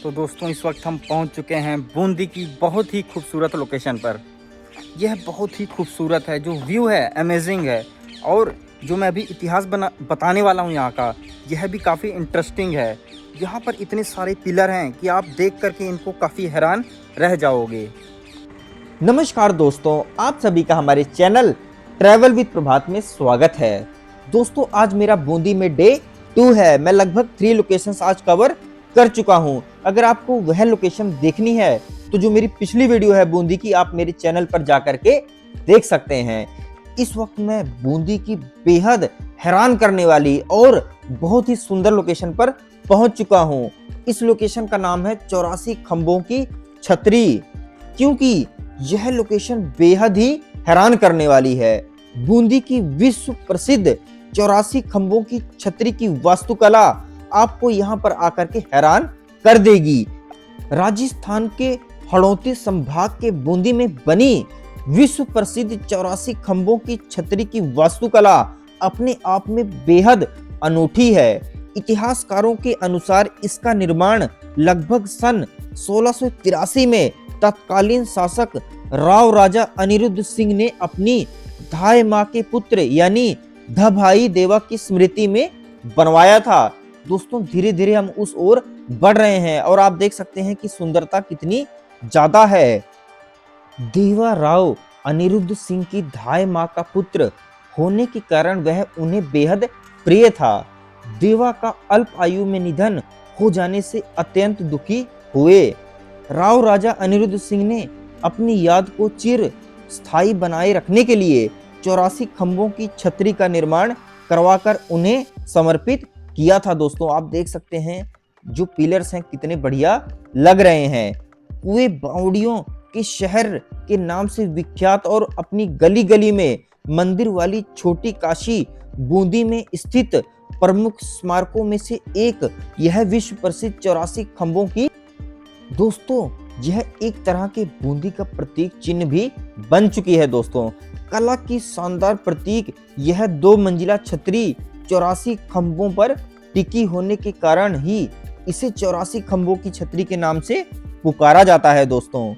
तो दोस्तों इस वक्त हम पहुंच चुके हैं बूंदी की बहुत ही खूबसूरत लोकेशन पर। यह बहुत ही खूबसूरत है, जो व्यू है अमेजिंग है। और जो मैं अभी इतिहास बताने वाला हूं यहाँ का, यह भी काफ़ी इंटरेस्टिंग है। यहाँ पर इतने सारे पिलर हैं कि आप देख करके इनको काफ़ी हैरान रह जाओगे। नमस्कार दोस्तों, आप सभी का हमारे चैनल ट्रैवल विद प्रभात में स्वागत है। दोस्तों आज मेरा बूंदी में डे 2 है। मैं लगभग 3 लोकेशंस आज कवर कर चुका हूं। अगर आपको वह लोकेशन देखनी है तो जो मेरी पिछली वीडियो है बूंदी की, आप मेरे चैनल पर जाकर के देख सकते हैं। इस वक्त मैं बूंदी की बेहद हैरान करने वाली और बहुत ही सुंदर लोकेशन पर पहुंच चुका हूं। इस लोकेशन का नाम है 84 खंभों की छतरी, क्योंकि यह लोकेशन बेहद ही हैरान करने वाली है। बूंदी की विश्व प्रसिद्ध 84 खंभों की छतरी की वास्तुकला आपको यहाँ पर आकर के हैरान कर देगी। राजस्थान के हड़ौती संभाग के बूंदी में बनी विश्व प्रसिद्ध 84 खंभों की छतरी की वास्तुकला अपने आप में बेहद अनूठी है। इतिहासकारों के अनुसार इसका निर्माण लगभग सन 1683 में तत्कालीन शासक राव राजा अनिरुद्ध सिंह ने अपनी धाय मां के पुत्र यानी ध भाई देवा की स्मृति में बनवाया था। दोस्तों धीरे धीरे हम उस ओर बढ़ रहे हैं और आप देख सकते हैं कि सुंदरता कितनी ज्यादा है। देवा राव अनिरुद्ध सिंह की धाय मां का पुत्र होने के कारण वह उन्हें बेहद प्रिय था। देवा का अल्प आयु में निधन हो जाने से अत्यंत दुखी हुए। राव राजा अनिरुद्ध सिंह ने अपनी याद को चिर स्थायी बनाए रखने के लिए 84 खंभों की छतरी का निर्माण करवाकर उन्हें समर्पित किया था। दोस्तों आप देख सकते हैं जो पिलर्स हैं कितने बढ़िया लग रहे हैं। वे बावड़ियों के शहर के नाम से विख्यात और अपनी गली गली में मंदिर वाली छोटी काशी बूंदी में स्थित प्रमुख स्मारकों में से एक यह विश्व प्रसिद्ध 84 खंभों की। दोस्तों यह एक तरह के बूंदी का प्रतीक चिन्ह भी बन चुकी है। दोस्तों कला की शानदार प्रतीक यह 2 मंजिला छतरी 84 खंभों पर टिकी होने के कारण ही इसे 84 खंभों की छतरी के नाम से पुकारा जाता है। दोस्तों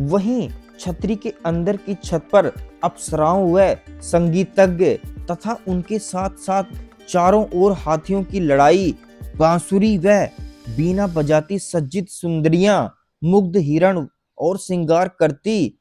वहीं छतरी के अंदर की छत पर अप्सराओं व संगीतज्ञ तथा उनके साथ साथ चारों ओर हाथियों की लड़ाई, बांसुरी व बीना बजाती सज्जित सुंदरियां, मुग्ध हिरण और श्रृंगार करती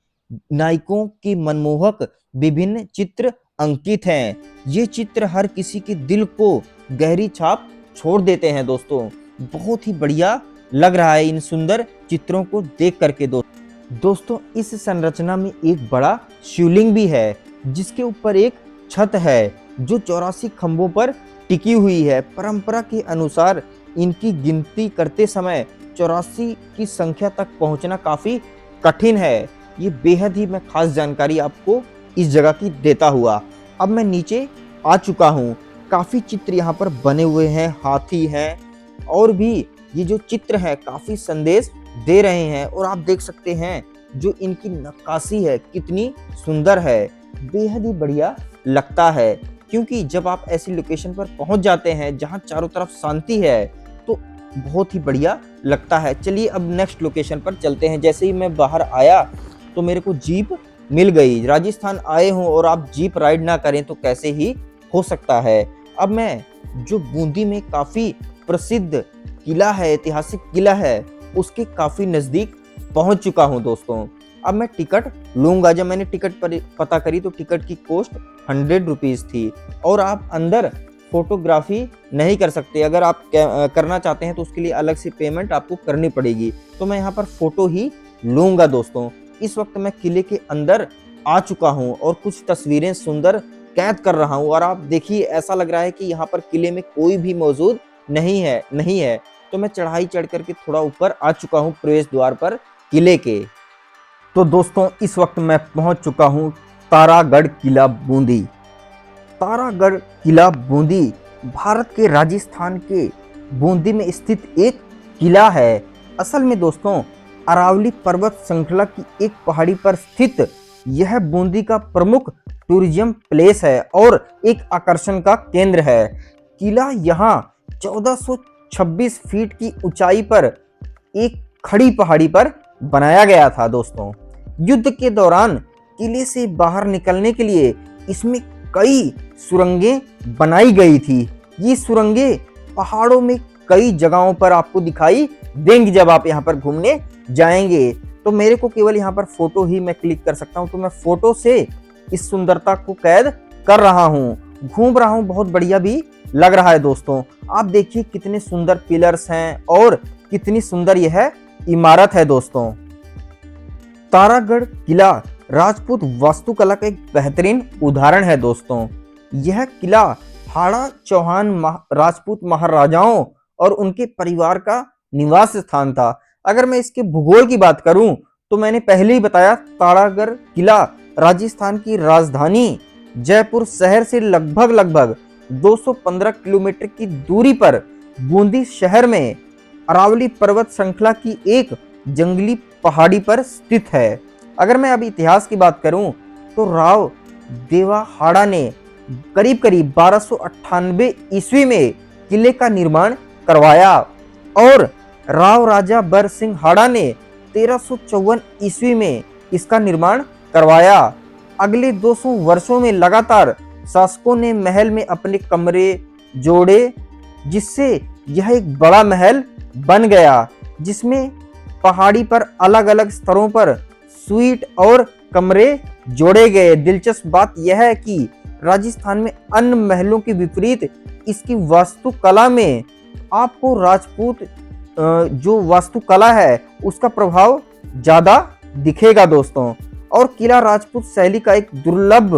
नायकों के मनमोहक विभिन्न चित्र अंकित हैं। ये चित्र हर किसी के दिल को गहरी छाप छोड़ देते हैं। दोस्तों बहुत ही बढ़िया लग रहा है इन सुंदर चित्रों को देख करके। दोस्तों इस संरचना में एक बड़ा शिवलिंग भी है जिसके ऊपर एक छत है जो 84 खंभों पर टिकी हुई है। परंपरा के अनुसार इनकी गिनती करते समय 84 की संख्या तक पहुंचना काफी कठिन है। ये बेहद ही मैं खास जानकारी आपको इस जगह की देता हुआ अब मैं नीचे आ चुका हूँ। काफी चित्र यहाँ पर बने हुए हैं, हाथी हैं और भी ये जो चित्र है काफी संदेश दे रहे हैं। और आप देख सकते हैं जो इनकी नक्काशी है कितनी सुंदर है, बेहद ही बढ़िया लगता है। क्योंकि जब आप ऐसी लोकेशन पर पहुंच जाते हैं जहां चारों तरफ शांति है तो बहुत ही बढ़िया लगता है। चलिए अब नेक्स्ट लोकेशन पर चलते हैं। जैसे ही मैं बाहर आया तो मेरे को जीप मिल गई। राजस्थान आए हों और आप जीप राइड ना करें तो कैसे ही हो सकता है। अब मैं जो बूंदी में काफी प्रसिद्ध किला है, ऐतिहासिक किला है, उसके काफी नजदीक पहुंच चुका हूं। दोस्तों अब मैं टिकट लूंगा। जब मैंने टिकट पर पता करी तो टिकट की कॉस्ट 100 रुपीज थी और आप अंदर फोटोग्राफी नहीं कर सकते। अगर आप करना चाहते हैं तो उसके लिए अलग से पेमेंट आपको करनी पड़ेगी। तो मैं यहाँ पर फोटो ही लूंगा। दोस्तों इस वक्त मैं किले के अंदर आ चुका हूँ और कुछ तस्वीरें सुंदर कैद कर रहा हूँ। और आप देखिए ऐसा लग रहा है कि यहाँ पर किले में कोई भी मौजूद नहीं है। तो मैं चढ़ाई चढ़ करके थोड़ा ऊपर आ चुका हूँ प्रवेश द्वार पर किले के। तो दोस्तों इस वक्त मैं पहुंच चुका हूँ तारागढ़ किला बूंदी। तारागढ़ किला बूंदी भारत के राजस्थान के बूंदी में स्थित एक किला है। असल में दोस्तों अरावली पर्वत श्रृंखला की एक पहाड़ी पर स्थित यह बूंदी का प्रमुख टूरिज्म प्लेस है और एक आकर्षण का केंद्र है। किला यहाँ 1400 26 फीट की ऊंचाई पर एक खड़ी पहाड़ी पर बनाया गया था दोस्तों। युद्ध के दौरान किले से बाहर निकलने के लिए इसमें कई सुरंगें बनाई गई थी। ये सुरंगें पहाड़ों में कई जगहों पर आपको दिखाई देंगी जब आप यहाँ पर घूमने जाएंगे। तो मेरे को केवल यहाँ पर फोटो ही मैं क्लिक कर सकता हूँ, तो मैं फोटो से इस सुंदरता को कैद कर रहा हूँ, घूम रहा हूँ। बहुत बढ़िया भी लग रहा है दोस्तों। आप देखिए कितने सुंदर पिलर्स हैं और कितनी सुंदर यह इमारत है दोस्तों। तारागढ़ किला राजपूत वास्तुकला का एक बेहतरीन उदाहरण है दोस्तों। यह किला हाड़ा चौहान राजपूत महाराजाओं और उनके परिवार का निवास स्थान था। अगर मैं इसके भूगोल की बात करूं तो मैंने पहले ही बताया, तारागढ़ किला राजस्थान की राजधानी जयपुर शहर से लगभग 215 किलोमीटर की दूरी पर बूंदी शहर में अरावली पर्वत श्रृंखला की एक जंगली पहाड़ी पर स्थित है। अगर मैं अब इतिहास की बात करूं तो राव देवा हाड़ा ने करीब 1298 ईस्वी में किले का निर्माण करवाया और राव राजा बर सिंह हाड़ा ने 1354 ईस्वी में इसका निर्माण करवाया। अगले 200 वर्षों में लगातार शासकों ने महल में अपने कमरे जोड़े, जिससे यह एक बड़ा महल बन गया, जिसमें पहाड़ी पर अलग अलग स्तरों पर स्वीट और कमरे जोड़े गए। दिलचस्प बात यह है कि राजस्थान में अन्य महलों के विपरीत इसकी वास्तुकला में आपको राजपूत जो वास्तुकला है उसका प्रभाव ज्यादा दिखेगा दोस्तों। और किला राजपूत शैली का एक दुर्लभ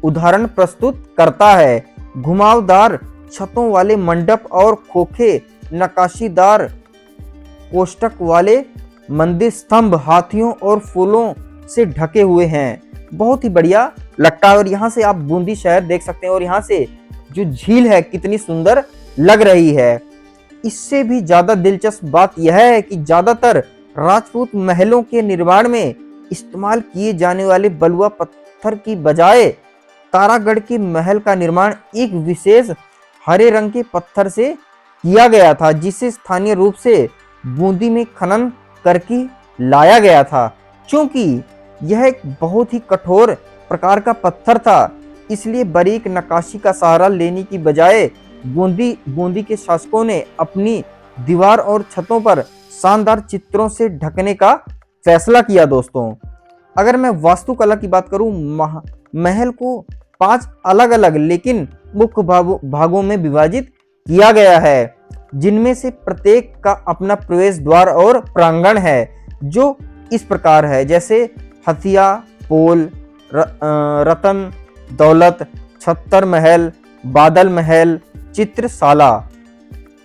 उदाहरण प्रस्तुत करता है। घुमावदार छतों वाले मंडप और खोखे नक्काशीदार कोष्ठक वाले मंदिर स्तंभ हाथियों और फूलों से ढके हुए हैं। बहुत ही बढ़िया लगता है। और यहाँ से आप बूंदी शहर देख सकते हैं और यहाँ से जो झील है कितनी सुंदर लग रही है। इससे भी ज्यादा दिलचस्प बात यह है कि ज्यादातर राजपूत महलों के निर्माण में इस्तेमाल किए जाने वाले बलुआ पत्थर की बजाय तारागढ़ के महल का निर्माण एक विशेष हरे रंग के पत्थर से किया गया था, जिसे स्थानीय रूप से बूंदी में खनन करके लाया गया था। क्योंकि यह एक बहुत ही कठोर प्रकार का पत्थर था, इसलिए बारीक नक्काशी का सहारा लेने की बजाय बूंदी के शासकों ने अपनी दीवार और छतों पर शानदार चित्रों से ढकने का फैसला किया दोस्तों। अगर मैं वास्तुकला की बात करूं, महल को 5 अलग अलग लेकिन मुख्य भागों में विभाजित किया गया है, जिनमें से प्रत्येक का अपना प्रवेश द्वार और प्रांगण है, जो इस प्रकार है, जैसे हथिया पोल, रतन दौलत, छत्तर महल, बादल महल, चित्रशाला।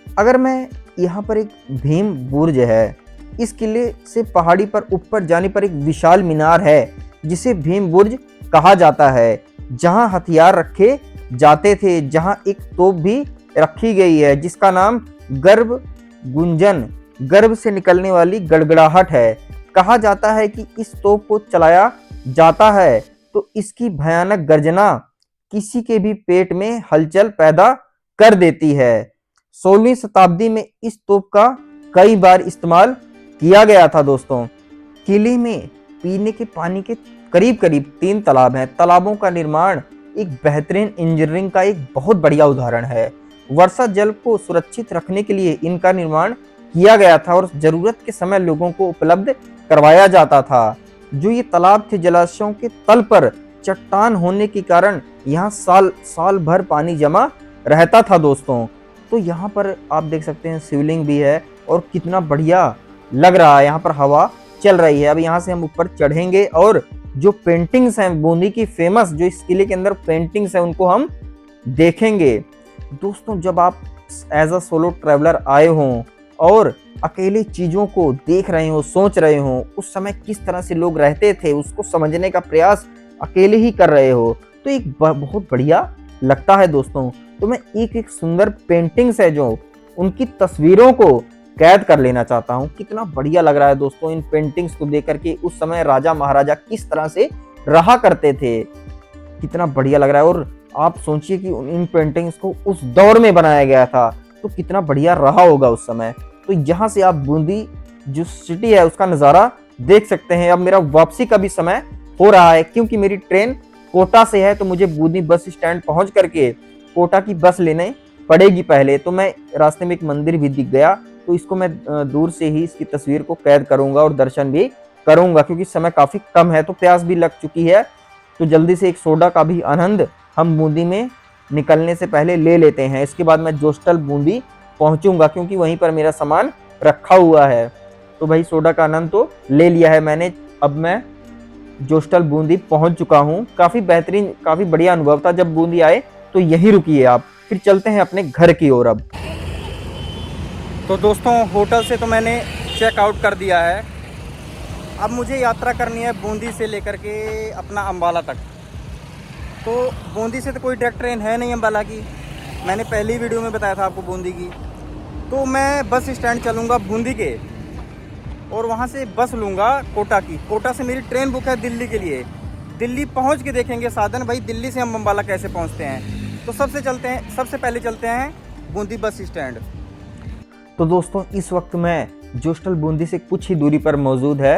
अगर मैं यहाँ पर एक भीम बुर्ज है, इस किले से पहाड़ी पर ऊपर जाने पर एक विशाल मीनार है जिसे भीम बुर्ज कहा जाता है, जहाँ हथियार रखे जाते थे, जहाँ एक तोप भी रखी गई है जिसका नाम गर्भ गुंजन, गर्भ से निकलने वाली गड़गड़ाहट है। कहा जाता है कि इस तोप को चलाया जाता है तो इसकी भयानक गर्जना किसी के भी पेट में हलचल पैदा कर देती है। 16वीं शताब्दी में इस तोप का कई बार इस्तेमाल किया गया था दोस्तों। किले में पीने के पानी के करीब 3 तालाब हैं। तालाबों का निर्माण एक बेहतरीन इंजीनियरिंग का एक बहुत बढ़िया उदाहरण है। वर्षा जल को सुरक्षित रखने के लिए इनका निर्माण किया गया था और जरूरत के समय लोगों को उपलब्ध करवाया जाता था। जो ये तालाब थे, जलाशयों के तल पर चट्टान होने के कारण यहाँ साल भर पानी जमा रहता था दोस्तों। तो यहाँ पर आप देख सकते हैं शिवलिंग भी है और कितना बढ़िया लग रहा है। यहाँ पर हवा चल रही है। अब यहाँ से हम ऊपर चढ़ेंगे और जो पेंटिंग्स हैं बूंदी की फेमस, जो इस किले के अंदर पेंटिंग्स हैं, उनको हम देखेंगे दोस्तों। जब आप एज अ सोलो ट्रैवलर आए हों और अकेले चीज़ों को देख रहे हो, सोच रहे हो, उस समय किस तरह से लोग रहते थे उसको समझने का प्रयास अकेले ही कर रहे हो, तो एक बहुत बढ़िया लगता है दोस्तों। तो मैं एक सुंदर पेंटिंग्स है जो उनकी तस्वीरों को कैद कर लेना चाहता हूँ। कितना बढ़िया लग रहा है दोस्तों इन पेंटिंग्स को देख करके, उस समय राजा महाराजा किस तरह से रहा करते थे, कितना बढ़िया लग रहा है। और आप सोचिए कि इन पेंटिंग्स को उस दौर में बनाया गया था, तो कितना बढ़िया रहा होगा उस समय। तो यहाँ से आप बूंदी जो सिटी है उसका नज़ारा देख सकते हैं। अब मेरा वापसी का भी समय हो रहा है क्योंकि मेरी ट्रेन कोटा से है, तो मुझे बूंदी बस स्टैंड पहुंच करके कोटा की बस लेने पड़ेगी पहले। तो मैं रास्ते में एक मंदिर भी दिख गया, तो इसको मैं दूर से ही इसकी तस्वीर को कैद करूंगा और दर्शन भी करूंगा क्योंकि समय काफ़ी कम है, तो प्यास भी लग चुकी है। तो जल्दी से एक सोडा का भी आनंद हम बूंदी में निकलने से पहले ले लेते हैं। इसके बाद मैं जोस्टल बूंदी पहुंचूंगा क्योंकि वहीं पर मेरा सामान रखा हुआ है। तो भाई सोडा का आनंद तो ले लिया है मैंने, अब मैं जोस्टल बूंदी पहुंच चुका हूं। काफ़ी बेहतरीन, काफ़ी बढ़िया अनुभव था। जब बूंदी आए तो यहीं रुकिए आप, फिर चलते हैं अपने घर की ओर। अब तो दोस्तों होटल से तो मैंने चेकआउट कर दिया है। अब मुझे यात्रा करनी है बूंदी से लेकर के अपना अम्बाला तक। तो बूंदी से तो कोई डायरेक्ट ट्रेन है नहीं अम्बाला की, मैंने पहली वीडियो में बताया था आपको बूंदी की। तो मैं बस स्टैंड चलूँगा बूंदी के और वहाँ से बस लूँगा कोटा की। कोटा से मेरी ट्रेन बुक है दिल्ली के लिए। दिल्ली पहुँच के देखेंगे साधन, भाई दिल्ली से हम अम्बाला कैसे पहुँचते हैं। तो सबसे पहले चलते हैं बूंदी बस स्टैंड। तो दोस्तों इस वक्त मैं जोस्टल बूंदी से कुछ ही दूरी पर मौजूद है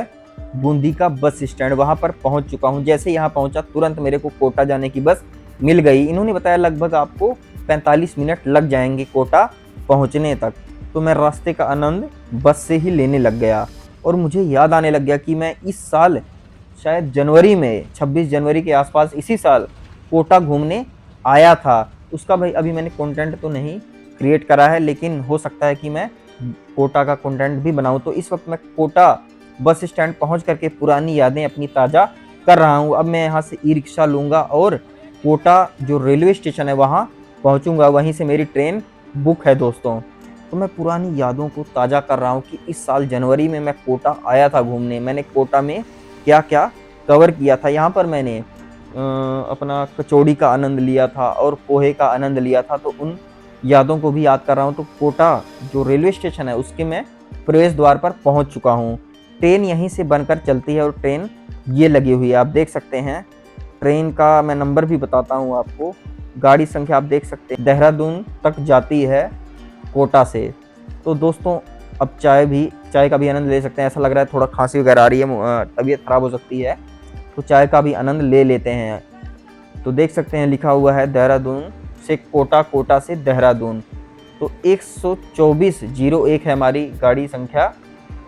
बूंदी का बस स्टैंड, वहां पर पहुंच चुका हूं। जैसे यहाँ पहुंचा तुरंत मेरे को कोटा जाने की बस मिल गई। इन्होंने बताया लगभग आपको 45 मिनट लग जाएंगे कोटा पहुंचने तक। तो मैं रास्ते का आनंद बस से ही लेने लग गया और मुझे याद आने लग गया कि मैं इस साल शायद जनवरी में 26 जनवरी के आसपास इसी साल कोटा घूमने आया था। उसका भाई अभी मैंने कंटेंट तो नहीं क्रिएट करा है, लेकिन हो सकता है कि मैं कोटा का कंटेंट भी बनाऊं। तो इस वक्त मैं कोटा बस स्टैंड पहुंच करके पुरानी यादें अपनी ताज़ा कर रहा हूं। अब मैं यहां से ई रिक्शा लूँगा और कोटा जो रेलवे स्टेशन है वहां पहुंचूंगा। वहीं से मेरी ट्रेन बुक है दोस्तों। तो मैं पुरानी यादों को ताज़ा कर रहा हूं कि इस साल जनवरी में मैं कोटा आया था घूमने। मैंने कोटा में क्या क्या कवर किया था। यहाँ पर मैंने अपना कचौड़ी का आनंद लिया था और पोहे का आनंद लिया था। तो उन यादों को भी याद कर रहा हूँ। तो कोटा जो रेलवे स्टेशन है उसके मैं प्रवेश द्वार पर पहुँच चुका हूँ। ट्रेन यहीं से बनकर चलती है और ट्रेन ये लगी हुई है, आप देख सकते हैं। ट्रेन का मैं नंबर भी बताता हूँ आपको, गाड़ी संख्या आप देख सकते हैं, देहरादून तक जाती है कोटा से। तो दोस्तों अब चाय का भी आनंद ले सकते हैं। ऐसा लग रहा है थोड़ा खांसी वगैरह आ रही है, तबीयत खराब हो सकती है, तो चाय का भी आनंद ले लेते हैं। तो देख सकते हैं लिखा हुआ है देहरादून से कोटा, कोटा से देहरादून। तो 12401 है हमारी गाड़ी संख्या,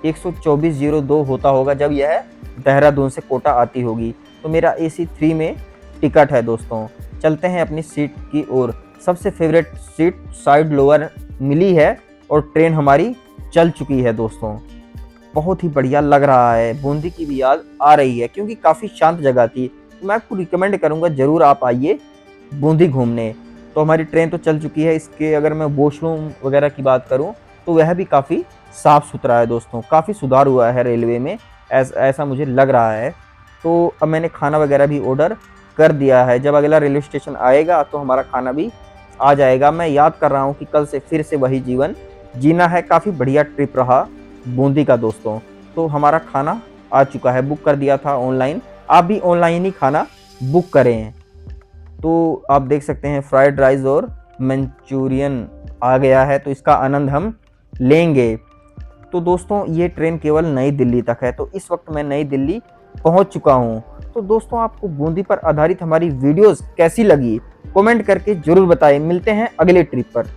12402 होता होगा जब यह देहरादून से कोटा आती होगी। तो मेरा AC 3 में टिकट है दोस्तों। चलते हैं अपनी सीट की ओर। सबसे फेवरेट सीट साइड लोअर मिली है और ट्रेन हमारी चल चुकी है दोस्तों। बहुत ही बढ़िया लग रहा है, बूंदी की भी याद आ रही है क्योंकि काफ़ी शांत जगह थी। मैं आपको रिकमेंड करूँगा ज़रूर आप आइए बूंदी घूमने। तो हमारी ट्रेन तो चल चुकी है। इसके अगर मैं वॉशरूम वगैरह की बात करूं तो वह भी काफ़ी साफ़ सुथरा है दोस्तों। काफ़ी सुधार हुआ है रेलवे में, ऐसा मुझे लग रहा है। तो अब मैंने खाना वगैरह भी ऑर्डर कर दिया है। जब अगला रेलवे स्टेशन आएगा तो हमारा खाना भी आ जाएगा। मैं याद कर रहा हूं कि कल से फिर से वही जीवन जीना है। काफ़ी बढ़िया ट्रिप रहा बूंदी का दोस्तों। तो हमारा खाना आ चुका है, बुक कर दिया था ऑनलाइन। आप भी ऑनलाइन ही खाना बुक करें। तो आप देख सकते हैं फ्राइड राइस और मंचूरियन आ गया है, तो इसका आनंद हम लेंगे। तो दोस्तों ये ट्रेन केवल नई दिल्ली तक है। तो इस वक्त मैं नई दिल्ली पहुंच चुका हूं। तो दोस्तों आपको बूंदी पर आधारित हमारी वीडियोस कैसी लगी कमेंट करके जरूर बताएं। मिलते हैं अगले ट्रिप पर।